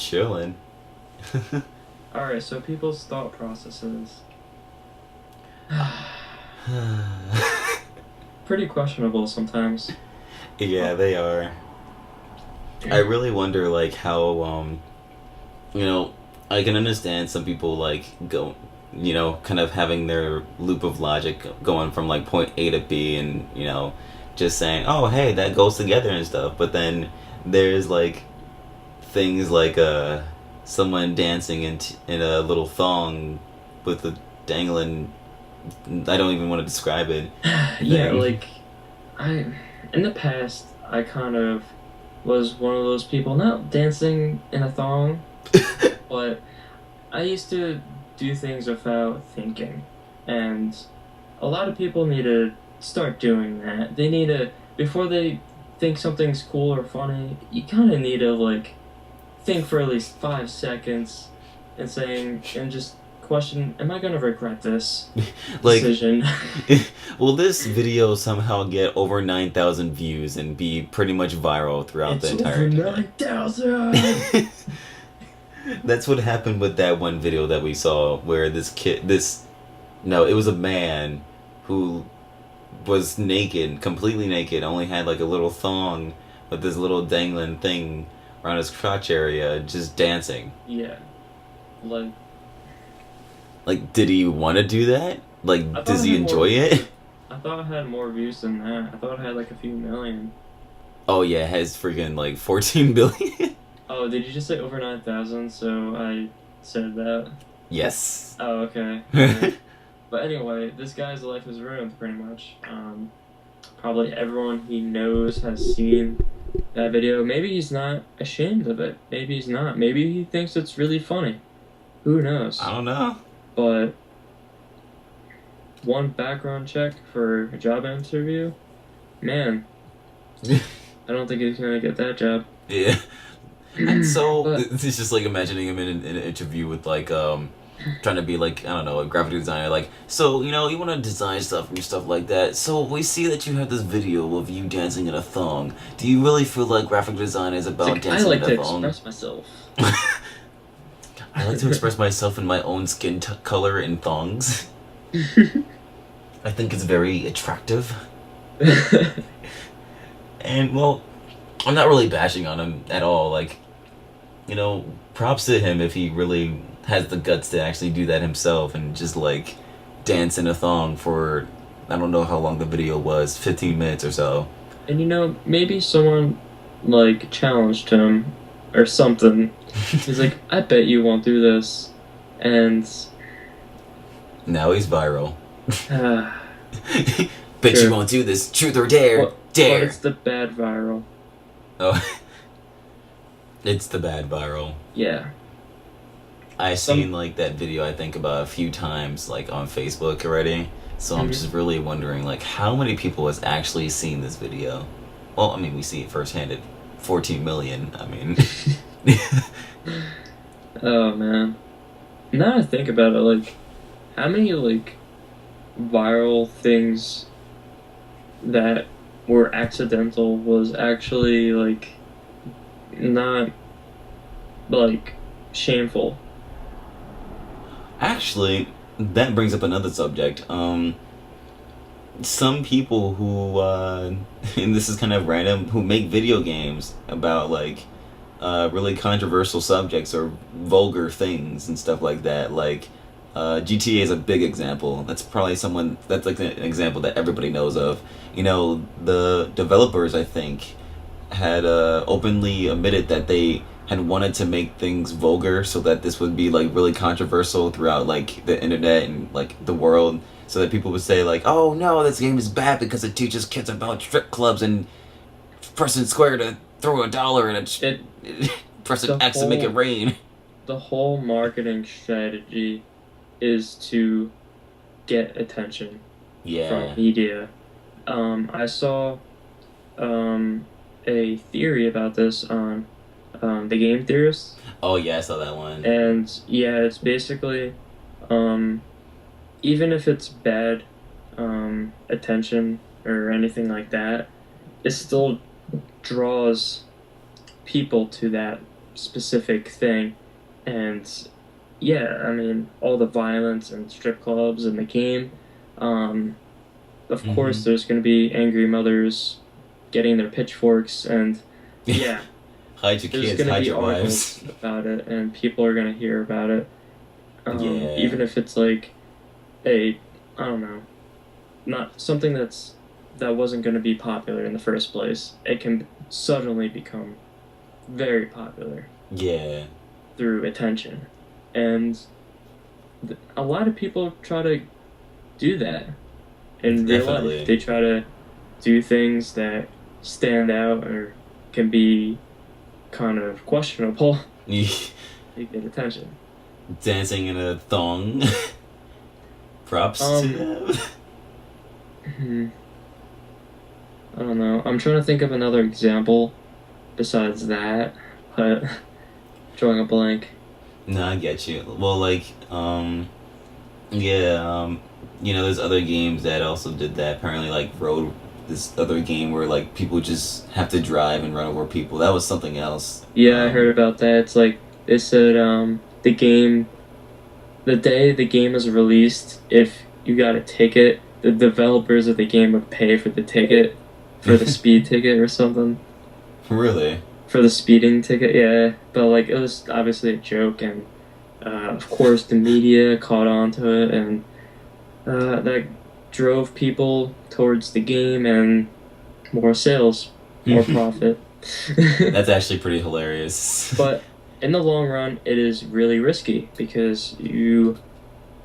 chilling. Alright, so people's thought processes. Pretty questionable sometimes. Yeah, they are. I really wonder, like, how, you know, I can understand some people, like, go, kind of having their loop of logic going from, like, point A to B and, just saying, oh, hey, that goes together and stuff. But then there's, like, things like, someone dancing in a little thong with a dangling, I don't even want to describe it, Yeah, thing. like I in the past I kind of was one of those people not dancing in a thong, but I used to do things without thinking. And a lot of people need to start doing that. They need to before they think something's cool or funny, you kind of need to like think for at least 5 seconds and just question, am I gonna regret this Like, decision? will this video somehow get over 9,000 views and be pretty much viral throughout the It's entire over internet? 9,000! That's what happened with that one video that we saw where no, it was a man who was naked, completely naked, only had like a little thong with this little dangling thing around his crotch area, just dancing. Yeah. Like, Like, did he want to do that? I Like, thought does it he had more, enjoy it? I thought it had more views than that. I thought it had like a few million. Oh yeah, it has freaking like 14 billion. Oh, did you just say over 9,000? So I said that. Yes. Oh, okay. Alright. But anyway, this guy's life is ruined pretty much. Probably everyone he knows has seen that video. Maybe he's not ashamed of it. Maybe he's not. Maybe he thinks it's really funny. Who I knows? don't know. But one background check for a job interview, man, I don't think he's gonna get that job. Yeah. And so But it's just like imagining him in an interview with like trying to be like, I don't know, a graphic designer, like, so you want to design stuff and stuff like that, so we see that you have this video of you dancing in a thong. Do you really feel like graphic design is it's about like I dancing in like a to thong? express myself. I like to express myself in my own skin color in thongs. I think it's very attractive. And well, I'm not really bashing on him at all. Like, props to him if he really has the guts to actually do that himself and just like dance in a thong for, I don't know how long the video was, 15 minutes or so. And maybe someone like challenged him or something. He's like, I bet you won't do this. And Now he's viral. uh, Bet you sure. won't do this. Truth or dare. But Dare. it's the bad viral. Oh, it's the bad viral. Yeah. I've Some seen like that video I think about a few times like on Facebook already. So I'm Mhm. just really wondering like how many people has actually seen this video. Well, I mean we see it firsthand at 14 million. I mean Oh man. Now I think about it, like how many like viral things that were accidental was actually like not like shameful. actually that brings up another subject. Some people who and this is kind of random, who make video games about like really controversial subjects or vulgar things and stuff like that. Like GTA is a big example. That's probably someone that's like an example that everybody knows of. The developers I think had openly admitted that they had wanted to make things vulgar so that this would be like really controversial throughout like the internet and like the world, so that people would say like, oh no, this game is bad because it teaches kids about strip clubs and pressing square to throw $1 and It pressing the X to make it whole rain. the whole marketing strategy is to get attention from Yeah. media. I saw a theory about this on the Game Theorists, Oh yeah, I saw that one. and yeah, it's basically um, even if it's bad attention or anything like that, it still draws people to that specific thing, and yeah, I mean all the violence and strip clubs in the game. Um, of Mm-hmm. course, there's going to be angry mothers getting their pitchforks, and yeah, Hide your there's kids, going to hide be your wives. articles about it, and people are going to hear about it. Yeah, Even if it's like a, I don't know, not something that wasn't going to be popular in the first place, it can suddenly become very popular yeah, through attention. And a lot of people try to do that in real life. definitely. They try to do things that stand out or can be kind of questionable to get attention. Dancing in a thong. Props to Um, them. hmm, I don't know. I'm trying to think of another example besides that, but drawing a blank. No, I get you. Well, like, yeah, there's other games that also did that. Apparently, like Road, this other game where like people just have to drive and run over people. That was something else. Yeah, I heard about that. It's like they said the day the game is released, if you got a ticket, the developers of the game would pay for the ticket, for the speed ticket or something. Really? For the speeding ticket, yeah. But like it was obviously a joke, and of course the media caught on to it, and that drove people towards the game and more sales, more profit. That's actually pretty hilarious. But in the long run, it is really risky because you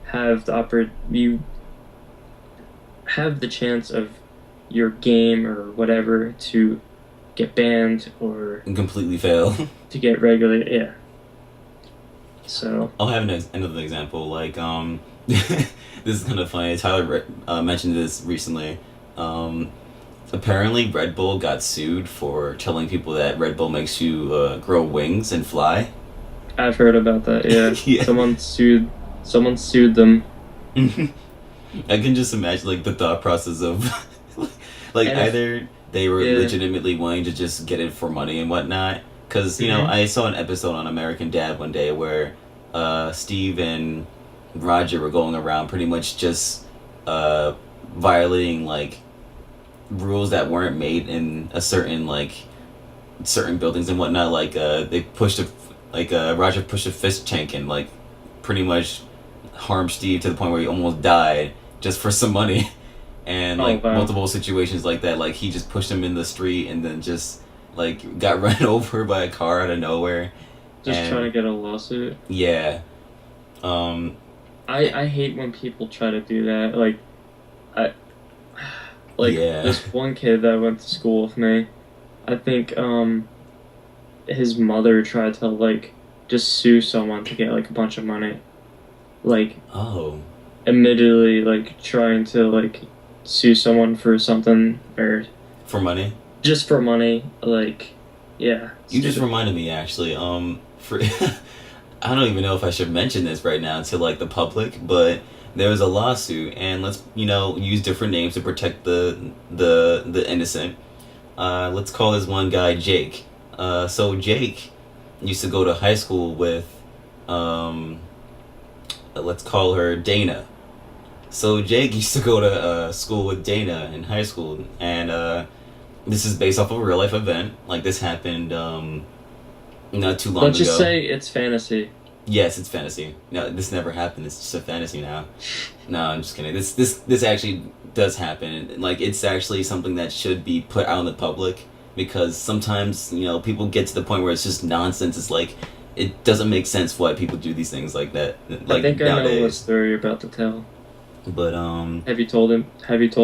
have the chance of your game or whatever to get banned or And completely fail. to get regulated. Yeah. So I'll have another example. Like, this is kind of funny. Tyler mentioned this recently. Um, Apparently, Red Bull got sued for telling people that Red Bull makes you grow wings and fly. I've heard about that. Yeah. Yeah. Someone sued them. I can just imagine like the thought process of like And if either they were yeah. legitimately wanting to just get it for money and whatnot. Because Hmm. I saw an episode on American Dad one day where Steve and Roger were going around pretty much just violating like rules that weren't made in a certain certain buildings and whatnot. Like they pushed a Roger pushed a fish tank and like pretty much harmed Steve to the point where he almost died just for some money. And Oh like wow. multiple situations like that, like he just pushed him in the street and then just like got run over by a car out of nowhere. Just trying And to get a lawsuit. yeah, um, I hate when people try to do that. I like yeah, this one kid that went to school with me. I think his mother tried to like just sue someone to get like a bunch of money. Like oh, admittedly like trying to like sue someone for something or for money. just for money. Like yeah, You just stupid. reminded me actually. For I don't even know if I should mention this right now to like the public, but there was a lawsuit, and let's use different names to protect the innocent. Let's call this one guy Jake. So Jake used to go to high school with, um, let's call her Dana. So Jake used to go to school with Dana in high school, and this is based off of a real life event. Like this happened not too long Let's just ago. say it's fantasy. Yes, it's fantasy. No, this never happened. It's just a fantasy now. No, I'm just kidding. This actually does happen. Like it's actually something that should be put out in the public because sometimes people get to the point where it's just nonsense. It's like it doesn't make sense why people do these things like that I like think I know what nowadays. story you're about to tell. But Have you told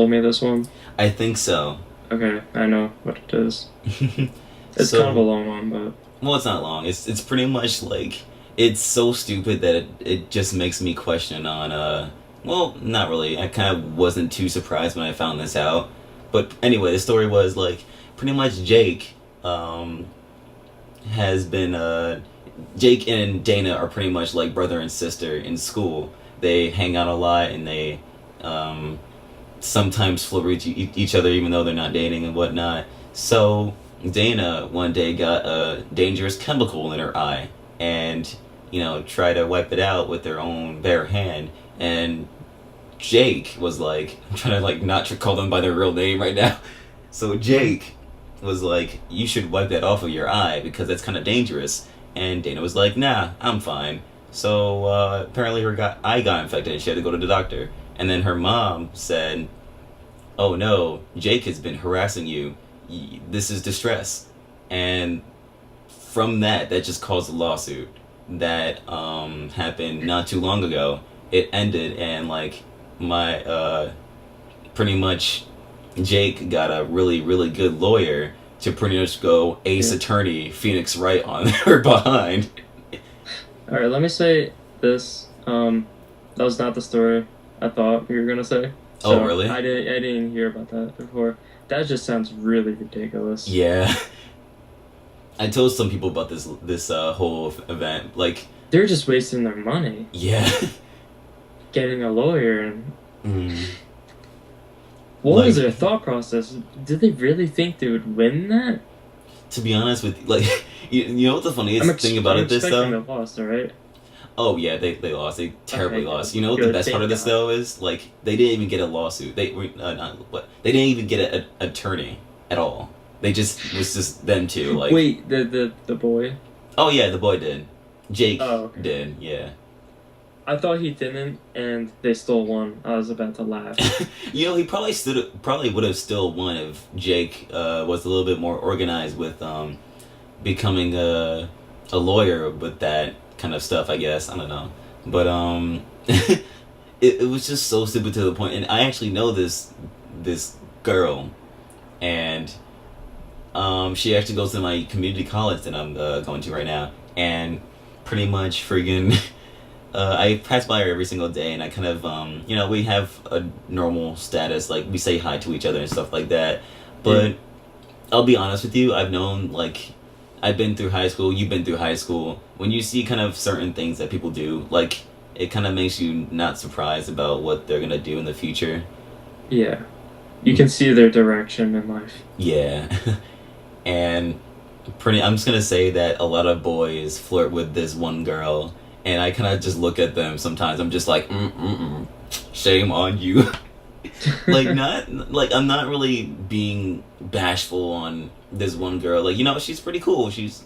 me this one? I think so. Okay, I know what it is. It's kind of a So long one, but well, it's not long. It's pretty much like it's so stupid that it just makes me question on well, not really. I kind of wasn't too surprised when I found this out. But anyway, the story was like pretty much Jake has been Jake and Dana are pretty much like brother and sister in school. They hang out a lot and they um sometimes flirt with each other even though they're not dating and whatnot. So Dana one day got a dangerous chemical in her eye and, tried to wipe it out with her own bare hand. And Jake was like, I'm trying to like not call them by their real name right now. So Jake was like, you should wipe that off of your eye because that's kind of dangerous. And Dana was like, nah, I'm fine. So apparently her eye got infected and she had to go to the doctor. And then her mom said, oh no, Jake has been harassing you. This is distress. And from that just caused a lawsuit that happened not too long ago. It ended and like my pretty much Jake got a really really good lawyer to pretty much go Ace Yeah. Attorney Phoenix Wright on her behind. All right, let me say this. That was not the story I thought you were gonna say. Oh, really? I didn't hear about that before. That just sounds really ridiculous. Yeah. I told some people about this whole event. Like, They're just wasting their money yeah. getting a lawyer. And Mm. what was Like- their thought process? Did they really think they would win that? To be honest with you, like, you know what the funniest thing about I'm it this expecting though? they lost, all right? Oh yeah, they lost. They terribly Okay, lost. You know what good, the best part of thank this God. though is? Like, they didn't even get a lawsuit. They they didn't even get an attorney at all. They just was just them two. Like, Wait, the boy? oh yeah, the boy did. Jake Oh, okay. did. Yeah. I thought he didn't, and they still won. I was about to laugh. He probably would have still won if Jake was a little bit more organized with becoming a lawyer with that kind of stuff. I guess I don't know, but it was just so stupid to the point. And I actually know this girl, and she actually goes to my community college that I'm going to right now, and pretty much friggin'. I pass by her every single day, and I kind of, we have a normal status, like, we say hi to each other and stuff like that, but I'll be honest with you, I've been through high school, you've been through high school, when you see kind of certain things that people do, like, it kind of makes you not surprised about what they're gonna do in the future. Yeah. You can see their direction in life. Yeah. And I'm just gonna say that a lot of boys flirt with this one girl, and I kind of just look at them sometimes. I'm just like, shame on you. I'm not really being bashful on this one girl. Like, she's pretty cool. She's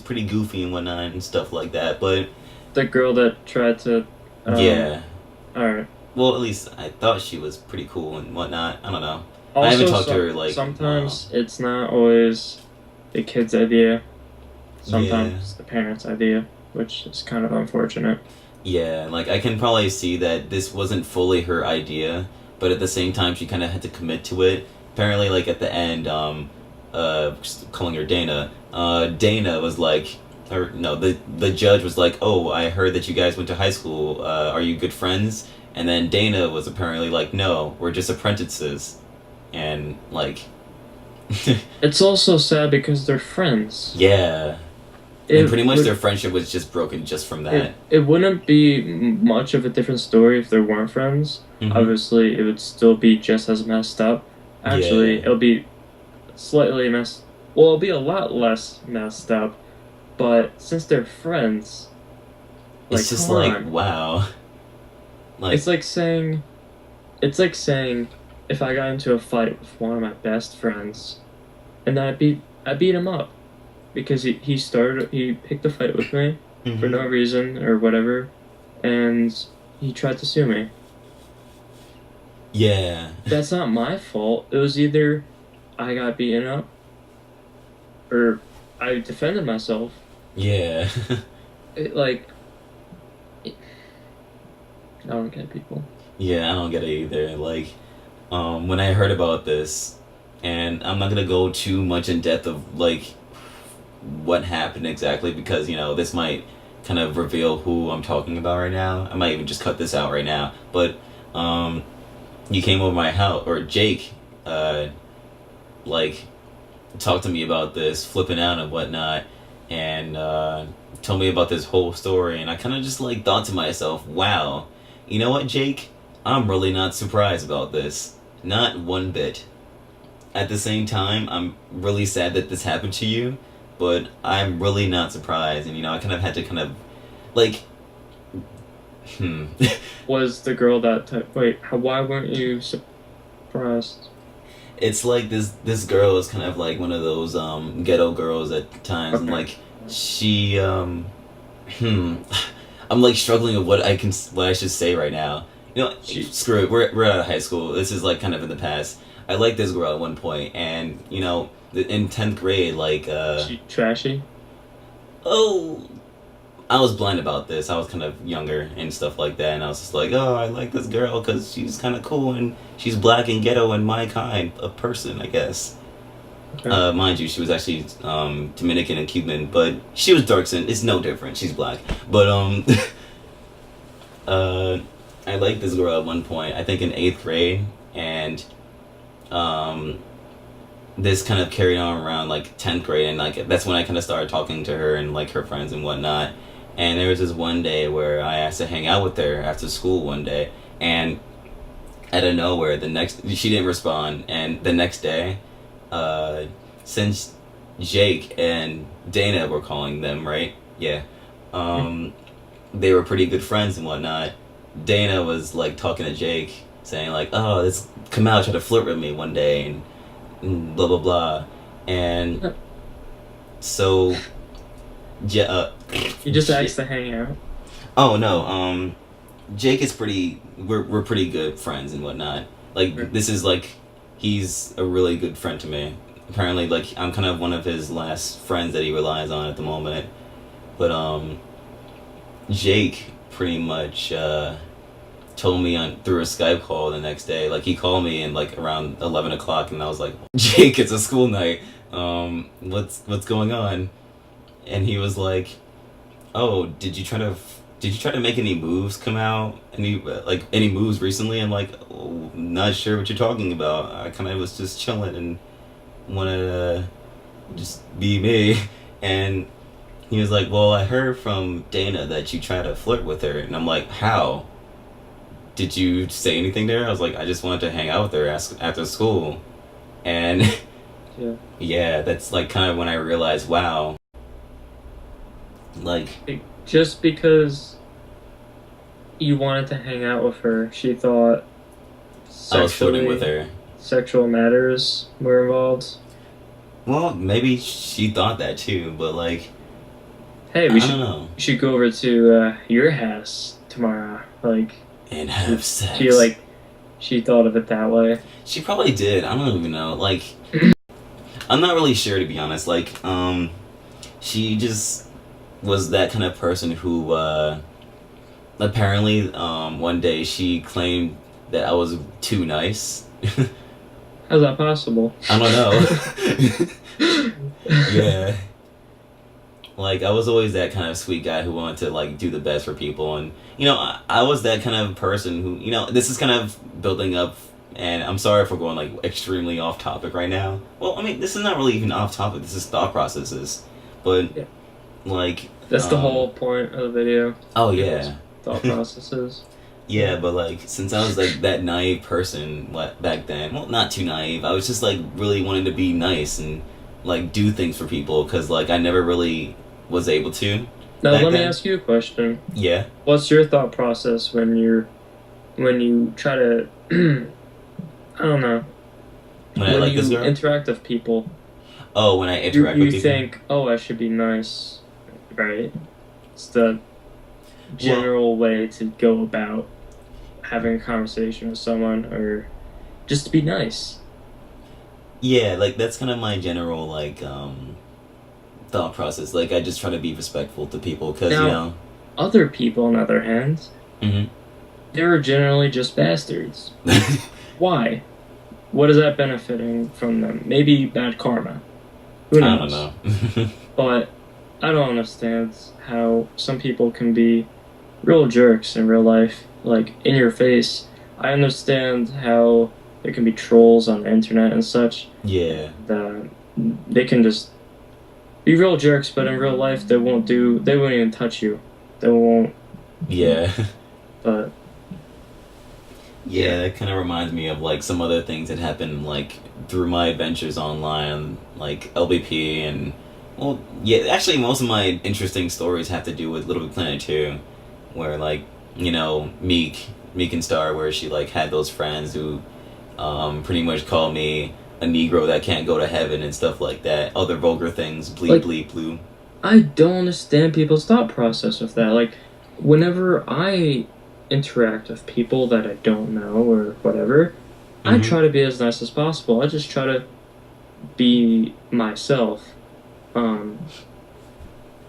pretty goofy and whatnot and stuff like that. But The girl that tried to. yeah, Alright. well, at least I thought she was pretty cool and whatnot. I don't know. Also, I haven't talked to her, like, sometimes it's not always the kid's idea. Sometimes it's the parents' idea, which is kind of unfortunate. Yeah, like, I can probably see that this wasn't fully her idea, but at the same time, she kind of had to commit to it. Apparently, like, at the end, just calling her Dana, Dana was like, or no, the judge was like, oh, I heard that you guys went to high school, are you good friends? And then Dana was apparently like, no, we're just apprentices. And, like, It's also sad because they're friends. yeah. And pretty much would- their friendship was just broken just from that. It wouldn't be much of a different story if they weren't friends. Mhm. Obviously, it would still be just as messed up. Actually, Yeah. it'll be slightly messed. Well, it'll be a lot less messed up. But since they're friends, It's just come like, on. wow. Like, It's like saying, if I got into a fight with one of my best friends, and then I beat him up because he picked a fight with me for no reason or whatever, and he tried to sue me. yeah. That's not my fault. It was either I got beaten up or I defended myself. Yeah. I don't get people. Yeah, I don't get it either. Like, when I heard about this, and I'm not gonna go too much in depth of, like, what happened exactly, because, this might kind of reveal who I'm talking about right now. I might even just cut this out right now. But, you came over my house, or Jake, like, talked to me about this, flipping out and whatnot, and, told me about this whole story, and I kind of just, like, thought to myself, wow, you know what, Jake? I'm really not surprised about this. Not one bit. at the same time, I'm really sad that this happened to you, but I'm really not surprised. And I kind of had to kind of like, hmm. Was the girl that wait? Why weren't you surprised? It's like this girl is kind of like one of those ghetto girls at times, and Okay. like she hmm. I'm like struggling with what I should say right now. She Screw it. We're out of high school. This is like kind of in the past. I liked this girl at one point, and in 10th grade, like she trashy. oh, I was blind about this. I was kind of younger and stuff like that, and I was just like, oh, I like this girl because she's kind of cool and she's black and ghetto and my kind of person, I guess. Okay. Mind you, she was actually Dominican and Cuban, but she was dark skinned. It's no different. She's black, but uh, I liked this girl at one point. I think in 8th grade, and um, this kind of carried on around like 10th grade, and like that's when I kind of started talking to her and like her friends and whatnot. And there was this one day where I asked to hang out with her after school one day, and out of nowhere, the next she didn't respond, and the next day, uh, since Jake and Dana were calling them right, yeah, um, they were pretty good friends and whatnot. Dana was like talking to Jake, saying like, "Oh, this Kamal tried to flirt with me one day," and blah blah blah, and so yeah, You just shit. asked to hang out. Oh no, Jake is pretty. We're pretty good friends and whatnot. Okay. Like this is like, he's a really good friend to me. Apparently, like I'm kind of one of his last friends that he relies on at the moment. But Jake pretty much told me on through a Skype call the next day. Like he called me and like around 11 o'clock, and I was like, Jake, it's a school night. What's going on? And he was like, oh, did you try to make any moves come out? Any moves recently? I'm like, oh, not sure what you're talking about. I kind of was just chilling and wanted to just be me. And he was like, well, I heard from Dana that you try to flirt with her. And I'm like, how? Did you say anything to her? I was like, I just wanted to hang out with her after school. And Yeah. yeah, that's like kind of when I realized, wow, like Just because you wanted to hang out with her, she thought I was flirting with sexually her. sexual matters were involved. Well, maybe she thought that too, but like Hey, I don't know. we should go over to your house tomorrow. Like And have she sex. like she thought of it that way. She probably did. I don't even know. Like I'm not really sure, to be honest. Like she just was that kind of person who apparently one day she claimed that I was too nice. How's that possible? I don't know. Yeah. Like I was always that kind of sweet guy who wanted to like do the best for people, and I was that kind of person who this is kind of building up, and I'm sorry for going like extremely off topic right now. Well, I mean this is not really even off topic. This is thought processes, but Yeah. like That's the whole point of the video. oh People's yeah, thought processes. yeah, but like since I was like that naive person back then, well not too naive. I was just like really wanting to be nice and like do things for people because like I never really was able to Now back let me then. ask you a question. Yeah. What's your thought process when you try to I don't know, When I when like this you girl? interact with people, Oh, when I you interact with you people? think, oh, I should be nice, right? It's the Well, general way to go about having a conversation with someone, or just to be nice. yeah, like that's kind of my general like thought process. Like I just try to be respectful to people because Now, other people, on the other hand, Mhm. they're generally just bastards. Why? What is that benefiting from them? Maybe bad karma. Who I don't knows? know. But I don't understand how some people can be real jerks in real life, like in your face. I understand how there can be trolls on the internet and such. Yeah, That they can just be real jerks, but in real life they won't even touch you. They won't. yeah, But Yeah, that kind of reminds me of like some other things that happened like through my adventures online, like LBP and well, yeah. Actually, most of my interesting stories have to do with Little Big Planet 2, where like Meek and Star, where she like had those friends who pretty much call me a Negro that can't go to heaven and stuff like that. Other vulgar things, bleep Like, bleep blue. I don't understand people's thought process with that. Like, whenever I interact with people that I don't know or whatever, I Mm-hmm. try to be as nice as possible. I just try to be myself. Um,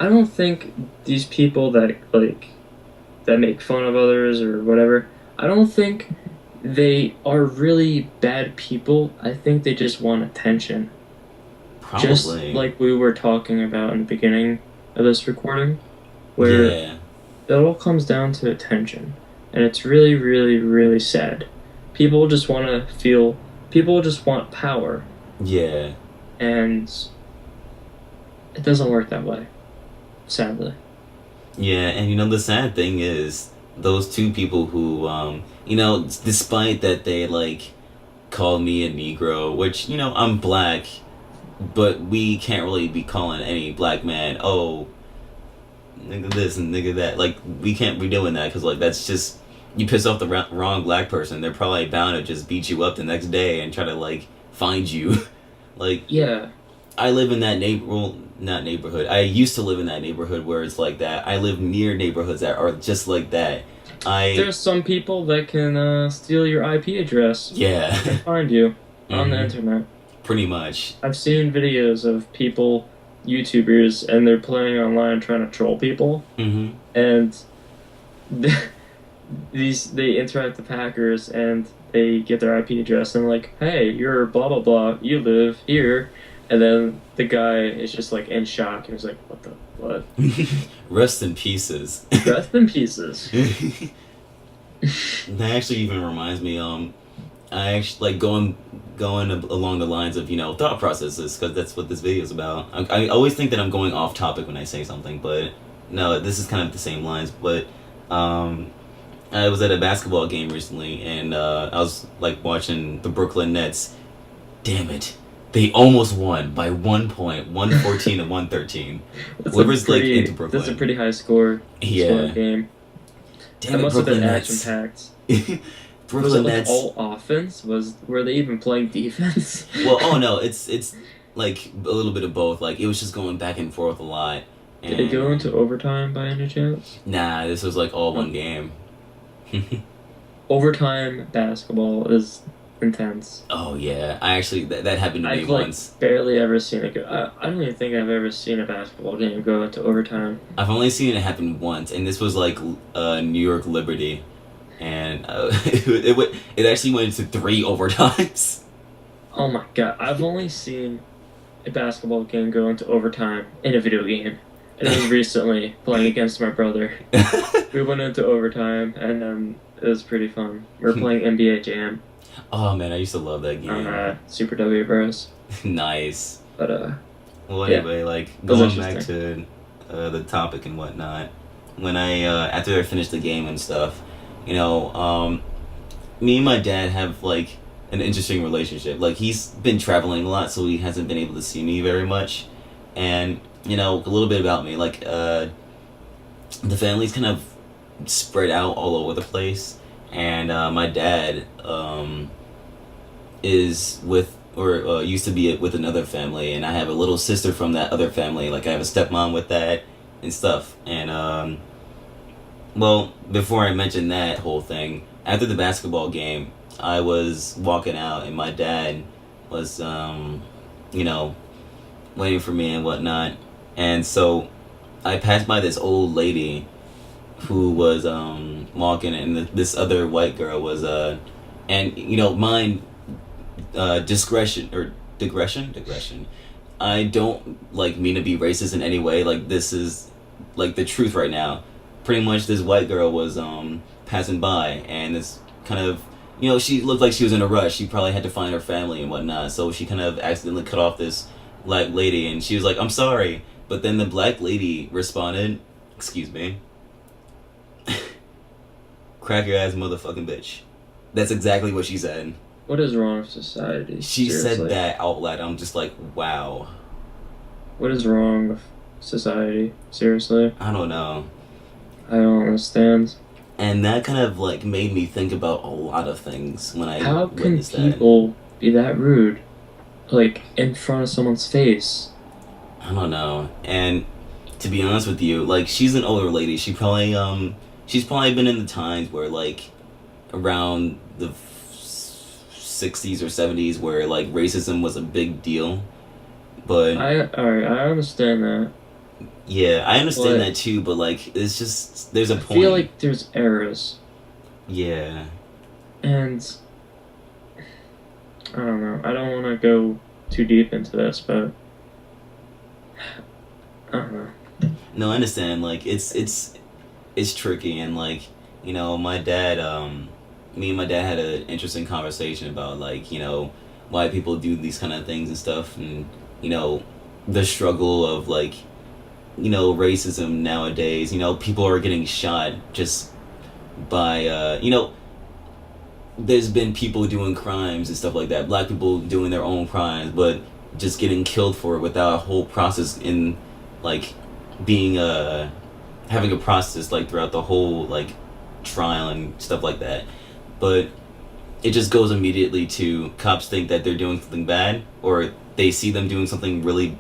I don't think these people that make fun of others or whatever, I don't think they are really bad people. I think they just want attention. Just Probably. like we were talking about in the beginning of this recording, where Yeah. it all comes down to attention. And it's really, really, really sad. People just want to feel, people just want power. Yeah. And it doesn't work that way, sadly. Yeah, and the sad thing is those two people who despite that they like call me a Negro, which I'm black, but we can't really be calling any black man, oh, nigga this and nigga that. Like we can't be doing that because like that's just you piss off the wrong black person, they're probably bound to just beat you up the next day and try to like find you. Like Yeah, I live in that well, not neighborhood. I used to live in that neighborhood where it's like that. I live near neighborhoods that are just like that. I there's some people that can steal your IP address Yeah. and find you on the hmm internet. Pretty much. I've seen videos of people, YouTubers, and they're playing online trying to troll people, hmm and they interact with hackers and they get their IP address and like, hey, you're blah blah blah, you live here, and then the guy is just like in shock and he's like, what the what? Rest in pieces. Rest in pieces. That actually even reminds me. I actually like going along the lines of thought processes because that's what this video is about. I always think that I'm going off topic when I say something, but no, this is kind of the same lines. But um, I was at a basketball game recently, and I was like watching the Brooklyn Nets. Damn it. They almost won by 1 point, 114 to 113. Whoever's like into That's a Brooklyn. pretty high score Yeah. game. That Damn it, must have been Brooklyn action Nets. packed. Was it Brooklyn like Nets. all offense? Were they even playing defense? Well, oh no, it's like a little bit of both. Like it was just going back and forth a lot. Did it go into And overtime by any chance? nah, this was like all one game. Overtime basketball is intense. Oh yeah, I actually that happened to me I've like once. barely ever seen it go. I don't even think I've ever seen a basketball game go into overtime. I've only seen it happen once, and this was like New York Liberty, and it actually went into 3 overtimes. Oh my god, I've only seen a basketball game go into overtime in a video game. And it was recently playing against my brother. We went into overtime and it was pretty fun. We were playing NBA Jam Oh man, I used to love that on game. Super W Bros. Nice. But Well, yeah, anyway, like it was going back interesting. to the topic and whatnot. When I after I finished the game and stuff, me and my dad have like an interesting relationship. Like he's been traveling a lot, so he hasn't been able to see me very much. And a little bit about me, like the family's kind of spread out all over the place, and my dad is with or used to be with another family, and I have a little sister from that other family. Like I have a stepmom with that and stuff. And well, before I mention that whole thing, after the basketball game, I was walking out, and my dad was you know waiting for me and whatnot. And so I passed by this old lady who was walking, and this other white girl was and mind discretion or digression. I don't like mean to be racist in any way. Like this is like the truth right now. Pretty much, this white girl was passing by, and this kind of she looked like she was in a rush. She probably had to find her family and whatnot, so she kind of accidentally cut off this black lady, and she was like, "I'm sorry," but then the black lady responded, "Excuse me, crack your ass, motherfucking bitch." That's exactly what she said. What is wrong with society? She said Seriously. that out loud. I'm just like, wow. What is wrong with society? Seriously. I don't know. I don't understand. And that kind of like made me think about a lot of things when I How can witnessed that. people be that rude? Like, in front of someone's face? I don't know. And to be honest with you, like she's an older lady. She's probably been in the times where like around the 60s or 70s where like racism was a big deal. But Alright, I understand that. yeah, I understand But that too, but like it's just there's a I feel point. like there's errors. Yeah. And I don't know. I don't want to go too deep into this, but I don't know. No, I understand. Like it's tricky and like, my dad me and my dad had an interesting conversation about like, why people do these kind of things and stuff and you know the struggle of like racism nowadays. People are getting shot just by there's been people doing crimes and stuff like that, black people doing their own crimes, but just getting killed for it without a whole process in like being having a process like throughout the whole like trial and stuff like that. But it just goes immediately to cops think that they're doing something bad, or they see them doing something really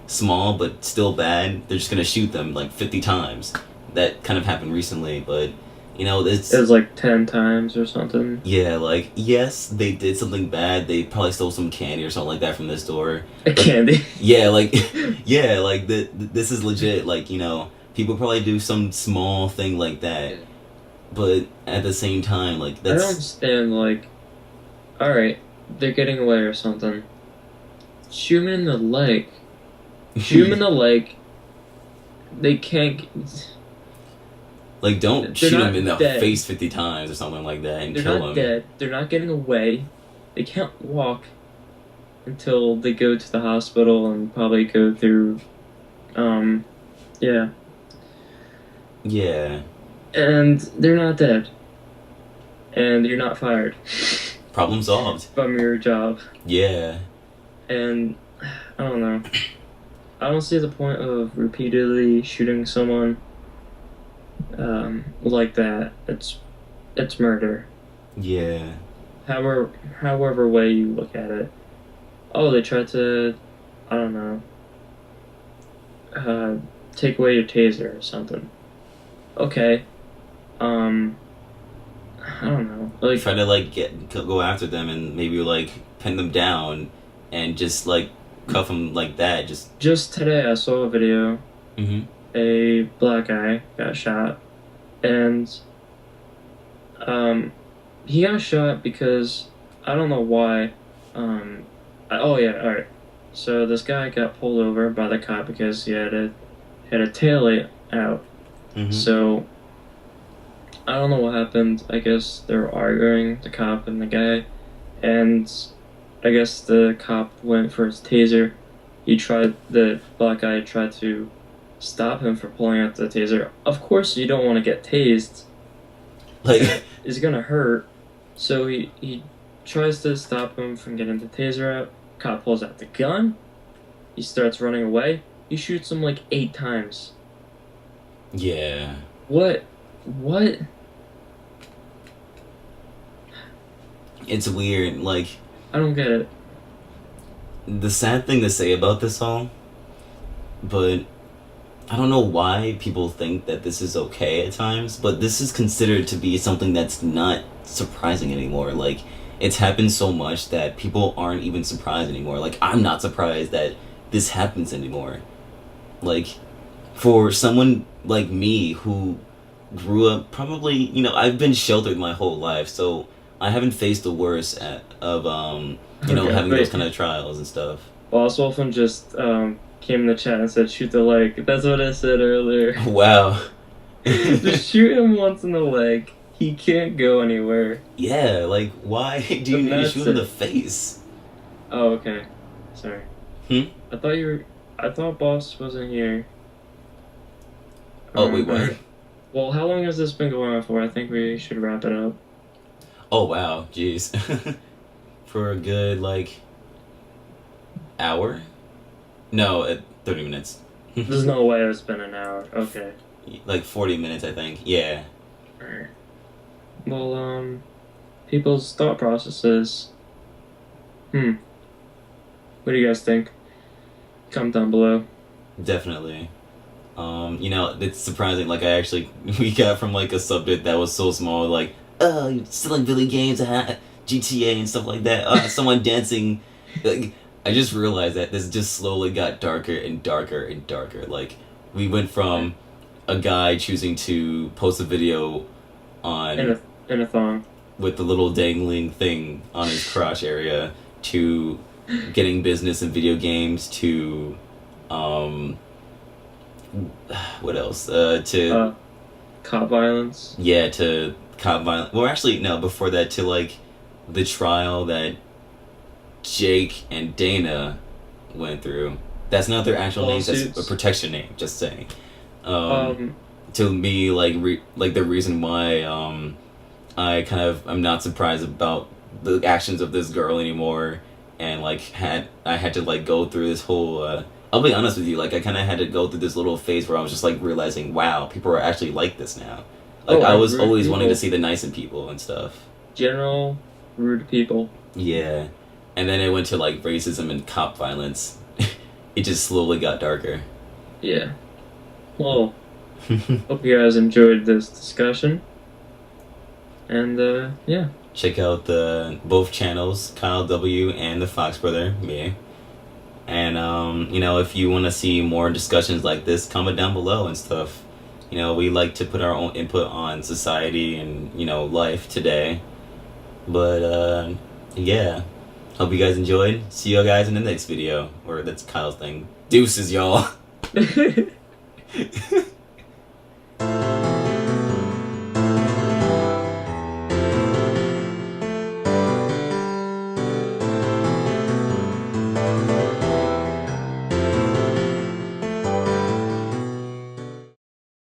small but still bad. They're just gonna shoot them like 50 times. That kind of happened recently, but It it's was like 10 times or something. yeah, like yes, they did something bad. They probably stole some candy or something like that from this store. A But candy. yeah, like yeah, like this is legit. Like people probably do some small thing like that, but at the same time, like I don't that's understand, like, alright, they're getting away or something. Shoot 'em in the leg. Shoot 'em in the leg. They can't. like don't They're shoot them not in the dead. face 50 times or something like that and They're kill not them. dead. They're not getting away. They can't walk until they go to the hospital and probably go through, yeah. Yeah, And they're not dead. And you're not fired problem solved. from your job. Yeah, And I don't know. I don't see the point of repeatedly shooting someone like that. It's murder. yeah, However way you look at it. Oh, they tried to, I don't know, take away your taser or something. Okay. I don't know. Like, try to like go after them and maybe like pin them down and just like cuff them like that. just today I saw a video. Mm-hmm. A black guy got shot, and he got shot because I don't know why. Oh yeah, all right. So this guy got pulled over by the cop because he had a tail light out. Mm-hmm. So I don't know what happened. I guess they were arguing, the cop and the guy, and I guess the cop went for his taser. The black guy tried to stop him from pulling out the taser. Of course, you don't want to get tased. Like It's gonna hurt. So he tries to stop him from getting the taser out. Cop pulls out the gun. He starts running away. He shoots him like 8 times. yeah. What? What? It's weird. Like I don't get it. the sad thing to say about this song, but I don't know why people think that this is okay at times, but this is considered to be something that's not surprising anymore. Like, it's happened so much that people aren't even surprised anymore. Like, I'm not surprised that this happens anymore. Like, for someone like me who grew up probably, I've been sheltered my whole life, so I haven't faced the worst of, Okay, having those wait. kind of trials and stuff. Boss Wolfen just came in the chat and said, "Shoot the leg." That's what I said earlier. Wow. Just shoot him once in the leg. He can't go anywhere. Yeah, like, why do you And need to that's shoot in it. the face? Oh, okay. Sorry. Hmm? I thought Boss wasn't here. Oh, wait, what? Alright. Well, how long has this been going on for? I think we should wrap it up. Oh wow, jeez. For a good like hour? No, 30 minutes. There's no way it's been an hour. Okay. Like 40 minutes, I think. Yeah. Alright. Well, people's thought processes. Hmm. What do you guys think? Comment down below. Definitely. It's surprising. Like, we got from like a subject that was so small, like, oh, you're selling video games, GTA and stuff like that. Someone dancing. Like, I just realized that this just slowly got darker and darker and darker. Like, we went from a guy choosing to post a video on In a thong. with the little dangling thing on his crotch area to getting business in video games to what else? To Cop violence. yeah, to cop violence. Well, actually, no. Before that, to like the trial that Jake and Dana went through. That's not their actual names. That's a protection name. Just saying. To me, like the reason why I'm not surprised about the actions of this girl anymore, and like I had to like go through this whole. I'll be honest with you, like I kind of had to go through this little phase where I was just like realizing, wow, people are actually like this now. Like I was always wanting to see the nice in people and stuff. General rude people. Yeah, and then it went to like racism and cop violence. It just slowly got darker. Yeah. Well, hope you guys enjoyed this discussion. And yeah. Check out both channels, KyleDoubleU and the Fox Brother, me. And if you want to see more discussions like this, comment down below and stuff. We like to put our own input on society and life today. But yeah, hope you guys enjoyed. See you guys in the next video. Or that's Kyle's thing. Deuces, y'all.